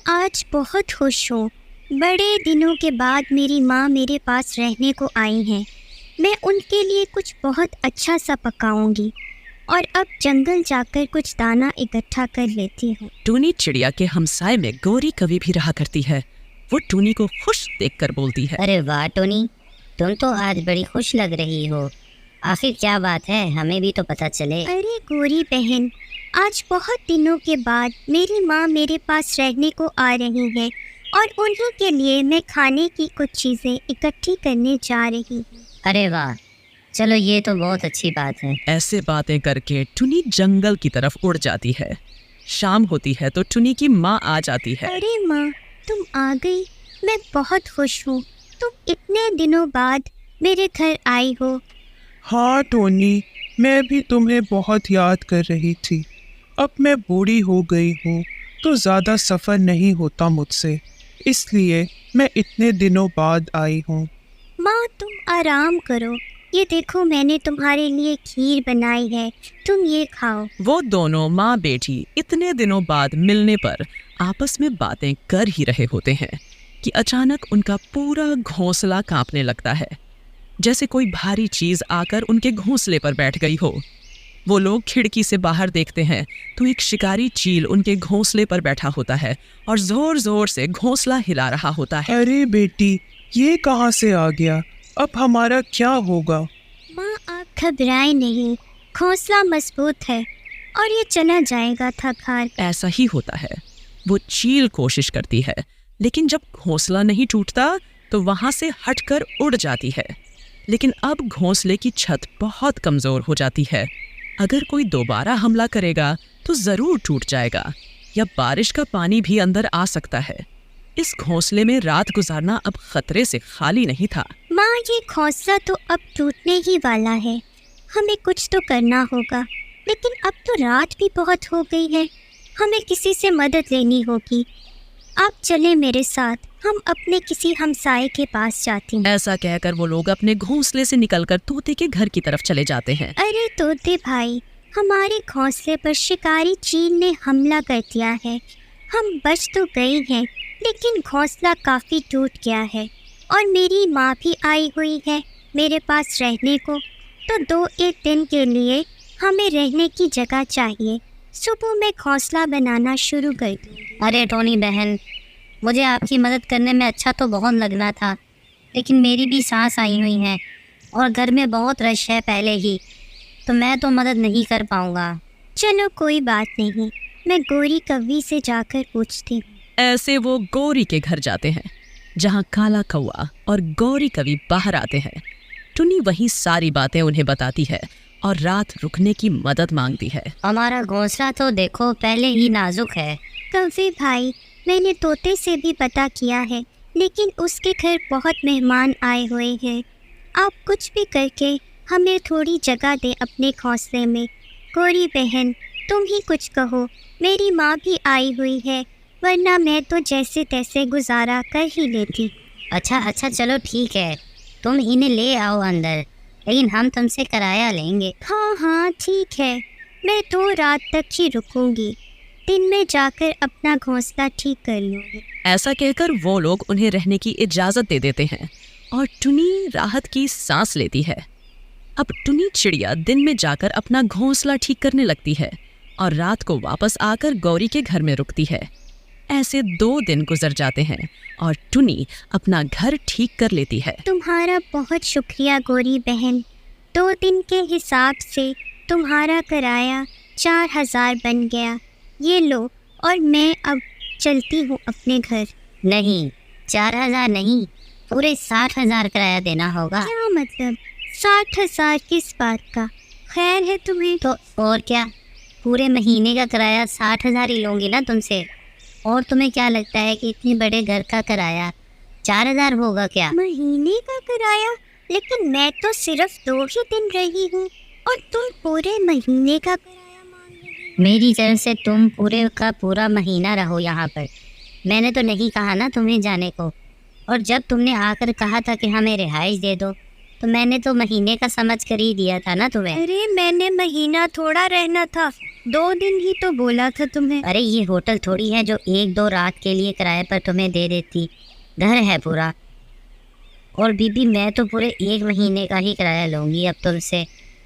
आज बहुत खुश हूँ। बड़े दिनों के बाद मेरी माँ मेरे पास रहने को आई हैं। मैं उनके लिए कुछ बहुत अच्छा सा पकाऊंगी और अब जंगल जाकर कुछ दाना इकट्ठा कर लेती हूँ। टूनी चिड़िया के हमसाए में गौरी कभी भी रहा करती है। वो टूनी को खुश देखकर बोलती है, अरे वाह टोनी, तुम तो आज बड़ी खुश लग रही हो। आखिर क्या बात है, हमें भी तो पता चले। अरे गोरी बहन, आज बहुत दिनों के बाद मेरी माँ मेरे पास रहने को आ रही है और उन्हीं के लिए मैं खाने की कुछ चीज़ें इकट्ठी करने जा रही हूँ। अरे वाह, चलो ये तो बहुत अच्छी बात है। ऐसे बातें करके टुनी जंगल की तरफ उड़ जाती है। शाम होती है तो टुनी की माँ आ जाती है। अरे माँ, तुम आ गई, मैं बहुत खुश हूँ। तुम इतने दिनों बाद मेरे घर आई हो। हाँ टोनी, मैं भी तुम्हें बहुत याद कर रही थी। अब मैं बूढ़ी हो गई हूँ तो ज़्यादा सफ़र नहीं होता मुझसे, इसलिए मैं इतने दिनों बाद आई हूँ। माँ तुम आराम करो, ये देखो मैंने तुम्हारे लिए खीर बनाई है, तुम ये खाओ। वो दोनों माँ बेटी इतने दिनों बाद मिलने पर आपस में बातें कर ही रहे होते हैं कि अचानक उनका पूरा घोंसला कांपने लगता है, जैसे कोई भारी चीज आकर उनके घोंसले पर बैठ गई हो। वो लोग खिड़की से बाहर देखते हैं तो एक शिकारी चील उनके घोंसले पर बैठा होता है और जोर जोर से घोंसला हिला रहा होता है। अरे बेटी, ये कहाँ से आ गया? अब हमारा क्या होगा? माँ आप घबराएं नहीं, घोंसला मजबूत है और ये चला जाएगा थक हार। ऐसा ही होता है। वो चील कोशिश करती है, लेकिन जब घोंसला नहीं टूटता तो वहां से हटकर उड़ जाती है। लेकिन अब घोंसले की छत बहुत कमजोर हो जाती है। अगर कोई दोबारा हमला करेगा तो जरूर टूट जाएगा या बारिश का पानी भी अंदर आ सकता है। इस घोंसले में रात गुजारना अब खतरे से खाली नहीं था। माँ ये घोंसला तो अब टूटने ही वाला है, हमें कुछ तो करना होगा। लेकिन अब तो रात भी बहुत हो गई है, हमें किसी से मदद लेनी होगी। आप चले मेरे साथ, हम अपने किसी हमसाये के पास जाते हैं। ऐसा कहकर वो लोग अपने घोंसले से निकलकर तोते के घर की तरफ चले जाते हैं। अरे तोते भाई, हमारे घोंसले पर शिकारी चील ने हमला कर दिया है। हम बच तो गए हैं, लेकिन घोंसला काफ़ी टूट गया है और मेरी माँ भी आई हुई है मेरे पास रहने को। तो 2-1 दिन के लिए हमें रहने की जगह चाहिए। सुबह मैं घोंसला बनाना शुरू कर दूँगी। अरे टोनी बहन, मुझे आपकी मदद करने में अच्छा तो बहुत लगना था, लेकिन मेरी भी सांस आई हुई है और घर में बहुत रश है पहले ही, तो मैं तो मदद नहीं कर पाऊँगा। चलो कोई बात नहीं, मैं गोरी कव्वी से जाकर पूछती हूँ। ऐसे वो गौरी के घर जाते हैं, जहाँ काला कौआ और गौरी कवि बाहर आते हैं। टुनी वही सारी बातें उन्हें बताती है और रात रुकने की मदद मांगती है। हमारा घोंसला तो देखो पहले ही नाजुक है। कव्वी भाई, मैंने तोते से भी पता किया है, लेकिन उसके घर बहुत मेहमान आए हुए हैं। आप कुछ भी करके हमें थोड़ी जगह दें अपने घोंसले में। गोरी बहन, तुम ही कुछ कहो, मेरी माँ भी आई हुई है, वरना मैं तो जैसे तैसे गुजारा कर ही लेती। अच्छा चलो ठीक है, तुम इन्हें ले आओ अंदर, लेकिन हम तुमसे किराया लेंगे। हाँ ठीक है, मैं 2 रात तक ही रुकूंगी, दिन में जाकर अपना घोंसला ठीक कर लूँगी। ऐसा कहकर वो लोग उन्हें रहने की इजाज़त दे देते हैं और टुनी राहत की सांस लेती है। अब टुनी चिड़िया दिन में जाकर अपना घोंसला ठीक करने लगती है और रात को वापस आकर गौरी के घर में रुकती है। ऐसे 2 दिन गुजर जाते हैं और टुनी अपना घर ठीक कर लेती है। तुम्हारा बहुत शुक्रिया गोरी बहन। 2 दिन के हिसाब से तुम्हारा किराया 4000 बन गया। ये लो, और मैं अब चलती हूँ अपने घर। नहीं, 4000 नहीं, पूरे 60,000 किराया देना होगा। क्या मतलब? 60,000 किस बात का? खैर है तुम्हें तो और क्या, पूरे महीने का किराया 60,000 ही लूँगी ना तुमसे। और तुम्हें क्या लगता है कि इतने बड़े घर का किराया 4000 होगा क्या? महीने का किराया? लेकिन मैं तो सिर्फ 2 ही दिन रही हूँ और तुम पूरे महीने का किराया मांग रही हो। मेरी तरफ से तुम पूरे का पूरा महीना रहो यहाँ पर। मैंने तो नहीं कहा ना तुम्हें जाने को। और जब तुमने आकर कहा था कि हमें रिहाइश दे दो, तो मैंने तो महीने का समझ कर ही दिया था ना तुम्हें। अरे मैंने महीना थोड़ा रहना था, 2 दिन ही तो बोला था तुम्हें। अरे ये होटल थोड़ी है जो 1-2 रात के लिए किराए पर तुम्हें दे देती, घर है पूरा। और बीबी मैं तो पूरे 1 महीने का ही किराया लूँगी अब तुमसे,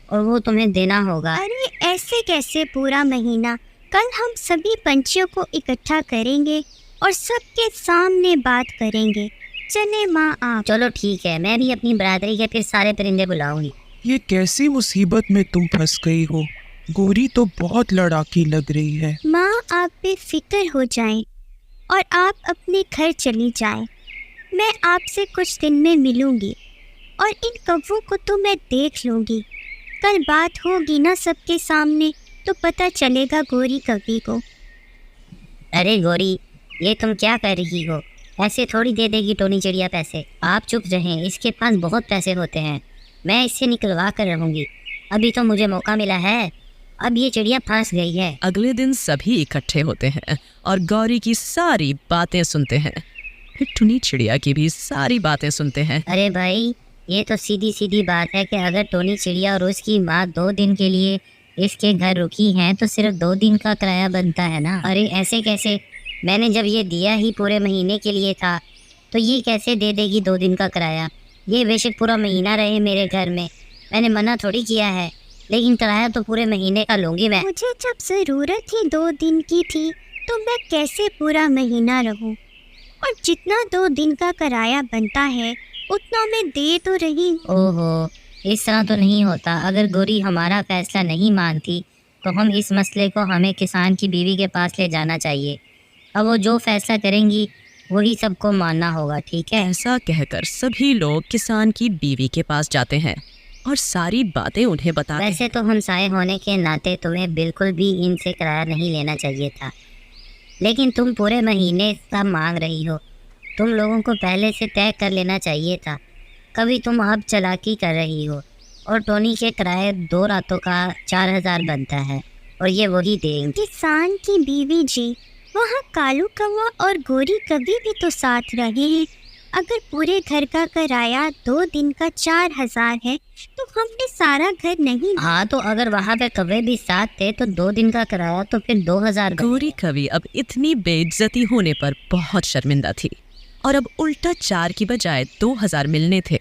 और वो तुम्हें देना होगा। अरे ऐसे कैसे पूरा महीना? कल हम सभी पंछियों को इकट्ठा करेंगे और सबके सामने बात करेंगे। चले माँ आप। चलो ठीक है, मैं भी अपनी बरादरी के फिर सारे परिंदे बुलाऊंगी। ये कैसी मुसीबत में तुम फंस गई हो? गोरी तो बहुत लड़ाकी लग रही है। माँ आप बेफिक्र हो जाएं और आप अपने घर चली जाएं। मैं आपसे कुछ दिन में मिलूंगी और इन कौवों को तो मैं देख लूंगी। कल बात होगी ना सबके सामने तो पता चलेगा गोरी कवि को। अरे गोरी, ये तुम क्या कर रही हो? ऐसे थोड़ी दे देगी टोनी चिड़िया पैसे। आप चुप रहें, इसके पास बहुत पैसे होते हैं, मैं इससे निकलवा कर रहूँगी। अभी तो मुझे मौका मिला है, अब ये चिड़िया फंस गई है। अगले दिन सभी इकट्ठे होते हैं और गौरी की सारी बातें सुनते हैं। फिर टुनी चिड़िया की भी सारी बातें सुनते हैं। अरे भाई, ये तो सीधी सीधी बात है कि अगर टोनी चिड़िया और उसकी माँ 2 दिन के लिए इसके घर रुकी हैं तो सिर्फ 2 दिन का किराया बनता है ना। अरे ऐसे कैसे? मैंने जब ये दिया ही पूरे महीने के लिए था, तो ये कैसे दे देगी 2 दिन का किराया? ये बेशक पूरा महीना रहे मेरे घर में, मैंने मना थोड़ी किया है, लेकिन किराया तो पूरे महीने का लूँगी मैं। मुझे जब ज़रूरत ही 2 दिन की थी तो मैं कैसे पूरा महीना रहूं? और जितना 2 दिन का किराया बनता है उतना मैं दे तो रही हूं। ओहो, इस तरह तो नहीं होता। अगर गोरी हमारा फैसला नहीं मानती तो हम इस मसले को हमें किसान की बीवी के पास ले जाना चाहिए। अब वो जो फैसला करेंगी वही सबको मानना होगा, ठीक है? ऐसा कहकर सभी लोग किसान की बीवी के पास जाते हैं और सारी बातें उन्हें बताते हैं। वैसे तो हमसाए होने के नाते तुम्हें बिल्कुल भी इनसे किराया नहीं लेना चाहिए था, लेकिन तुम पूरे महीने का मांग रही हो। तुम लोगों को पहले से तय कर लेना चाहिए था। कभी तुम अब चालाकी कर रही हो। और टोनी के किराए 2 रातों का 4000 बनता है और ये वही देंगे। किसान की बीवी जी, वहाँ कालू कौवा और गोरी कवि भी तो साथ रहे हैं। अगर पूरे घर का किराया 2 दिन का 4000 है तो हमने सारा घर नहीं। हाँ, तो अगर वहाँ पे कौवे भी साथ थे तो 2 दिन का किराया तो फिर 2000 गोरी कवि अब इतनी बेइज्जती होने पर बहुत शर्मिंदा थी और अब उल्टा 4 की बजाय 2000 मिलने थे